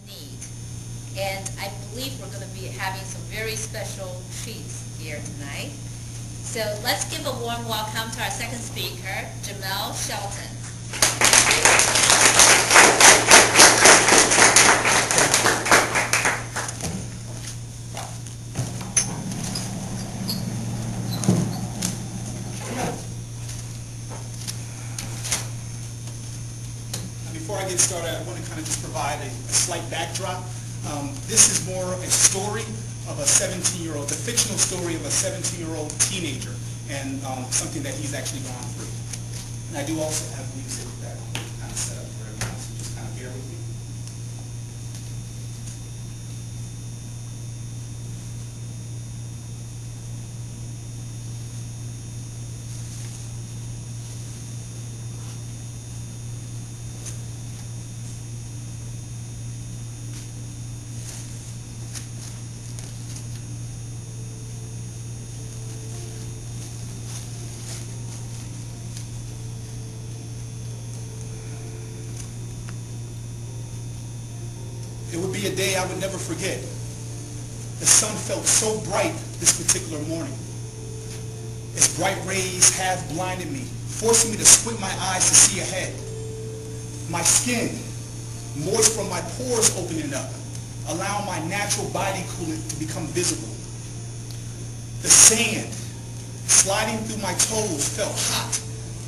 need. And I believe we're going to be having some very special treats here tonight. So let's give a warm welcome to our second speaker, Jamel Shelton. Before I get started, I want to kind of just provide a slight backdrop. This is more a story of a 17-year-old, the fictional story of a 17-year-old teenager, and something that he's actually gone through. And I do also have music that kind of set up for everyone, so just kind of bear with me. It would be a day I would never forget. The sun felt so bright this particular morning. Its bright rays half blinded me, forcing me to squint my eyes to see ahead. My skin, moist from my pores opening up, allowing my natural body coolant to become visible. The sand sliding through my toes felt hot,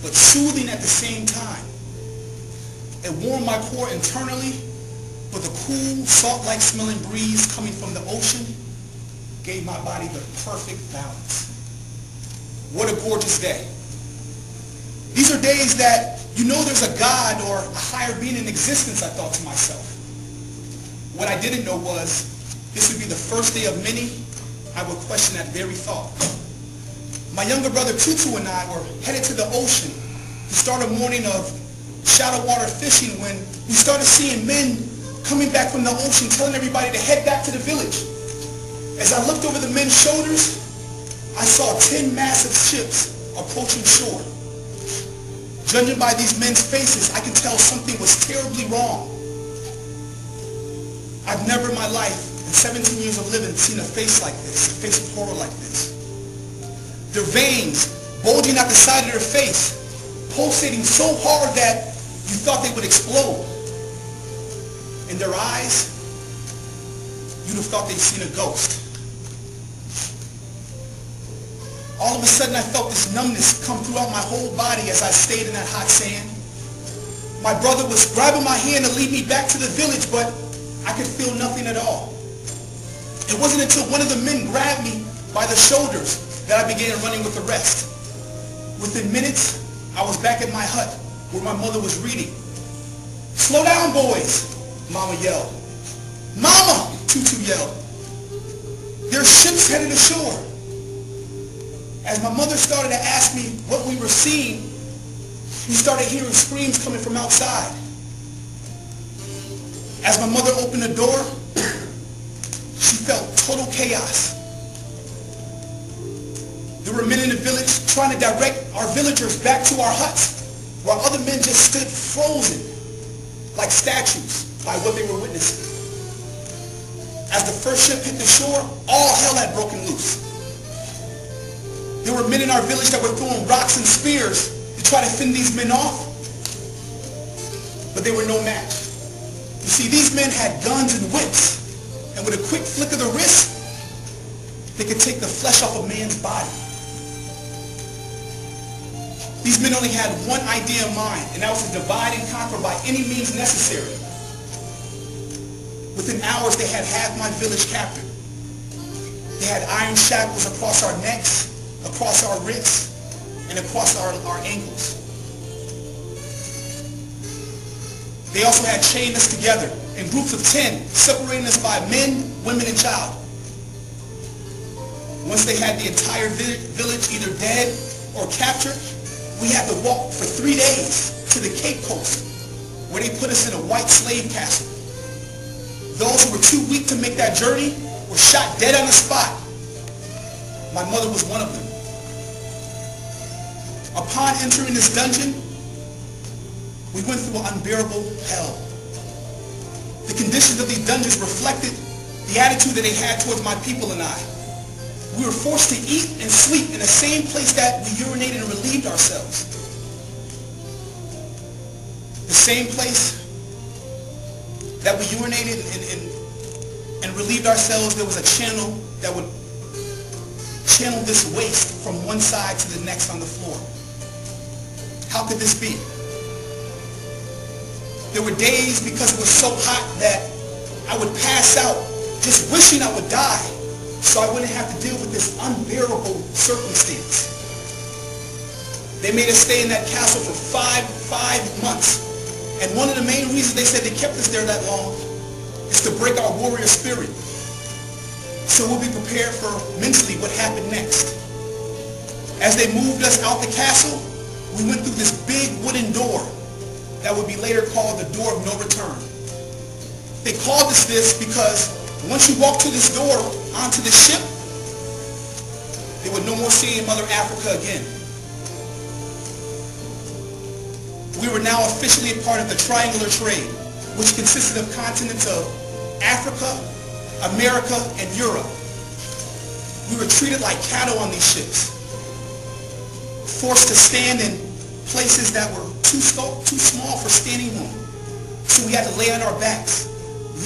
but soothing at the same time. It warmed my core internally, but the cool, salt-like smelling breeze coming from the ocean gave my body the perfect balance. What a gorgeous day. These are days that you know there's a God or a higher being in existence, I thought to myself. What I didn't know was this would be the first day of many I would question that very thought. My younger brother Tutu and I were headed to the ocean to start a morning of shallow water fishing when we started seeing men coming back from the ocean, telling everybody to head back to the village. As I looked over the men's shoulders, I saw 10 massive ships approaching shore. Judging by these men's faces, I could tell something was terribly wrong. I've never in my life, in 17 years of living, seen a face like this, a face of horror like this. Their veins bulging out the side of their face, pulsating so hard that you thought they would explode. In their eyes, you'd have thought they'd seen a ghost. All of a sudden, I felt this numbness come throughout my whole body as I stayed in that hot sand. My brother was grabbing my hand to lead me back to the village, but I could feel nothing at all. It wasn't until one of the men grabbed me by the shoulders that I began running with the rest. Within minutes, I was back at my hut where my mother was reading. "Slow down, boys," Mama yelled. "Mama!" Tutu yelled. "There's ships headed ashore." As my mother started to ask me what we were seeing, we started hearing screams coming from outside. As my mother opened the door, she felt total chaos. There were men in the village trying to direct our villagers back to our huts, while other men just stood frozen like statues by what they were witnessing. As the first ship hit the shore, all hell had broken loose. There were men in our village that were throwing rocks and spears to try to fend these men off, but they were no match. You see, these men had guns and whips, and with a quick flick of the wrist, they could take the flesh off a man's body. These men only had one idea in mind, and that was to divide and conquer by any means necessary. Within hours, they had half my village captured. They had iron shackles across our necks, across our wrists, and across our ankles. They also had chained us together in groups of 10, separating us by men, women, and child. Once they had the entire village either dead or captured, we had to walk for 3 days to the Cape Coast, where they put us in a white slave castle. Those who were too weak to make that journey were shot dead on the spot. My mother was one of them. Upon entering this dungeon, we went through an unbearable hell. The conditions of these dungeons reflected the attitude that they had towards my people and I. We were forced to eat and sleep in the same place that we urinated and relieved ourselves. The same place that we urinated and relieved ourselves, there was a channel that would channel this waste from one side to the next on the floor. How could this be? There were days, because it was so hot, that I would pass out just wishing I would die so I wouldn't have to deal with this unbearable circumstance. They made us stay in that castle for five months. And one of the main reasons they said they kept us there that long is to break our warrior spirit. So we'll be prepared for mentally what happened next. As they moved us out the castle, we went through this big wooden door that would be later called the door of no return. They called us this because once you walk through this door onto the ship, they would no more see Mother Africa again. We were now officially a part of the triangular trade, which consisted of continents of Africa, America, and Europe. We were treated like cattle on these ships, forced to stand in places that were too small for standing room. So we had to lay on our backs,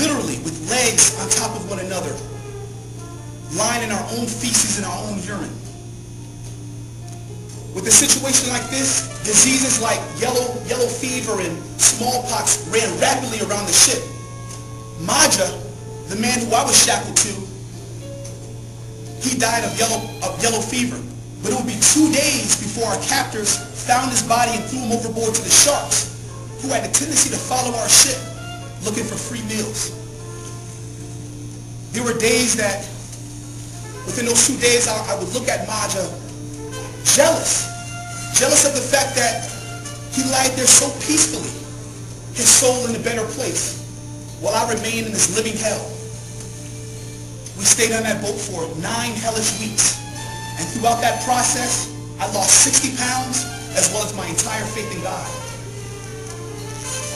literally with legs on top of one another, lying in our own feces and our own urine. With a situation like this, diseases like yellow fever and smallpox ran rapidly around the ship. Maja, the man who I was shackled to, he died of yellow fever. But it would be 2 days before our captors found his body and threw him overboard to the sharks, who had a tendency to follow our ship looking for free meals. There were days that, within those 2 days, I would look at Maja jealous of the fact that he lied there so peacefully, his soul in a better place, while I remained in this living hell. We stayed on that boat for 9 hellish weeks, and throughout that process, I lost 60 pounds as well as my entire faith in God.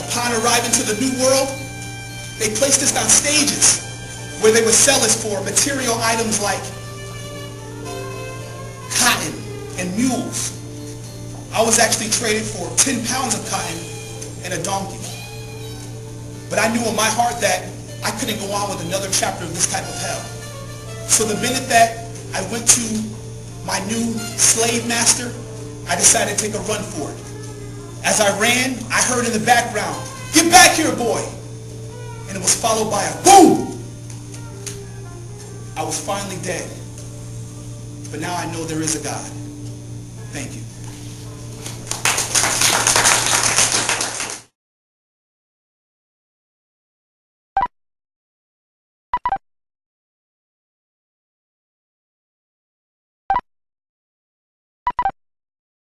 Upon arriving to the New World, they placed us on stages where they would sell us for material items like cotton and mules. I was actually traded for 10 pounds of cotton and a donkey. But I knew in my heart that I couldn't go on with another chapter of this type of hell. So the minute that I went to my new slave master, I decided to take a run for it. As I ran, I heard in the background, "Get back here, boy!" And it was followed by a boom! I was finally dead. But now I know there is a God. Thank you.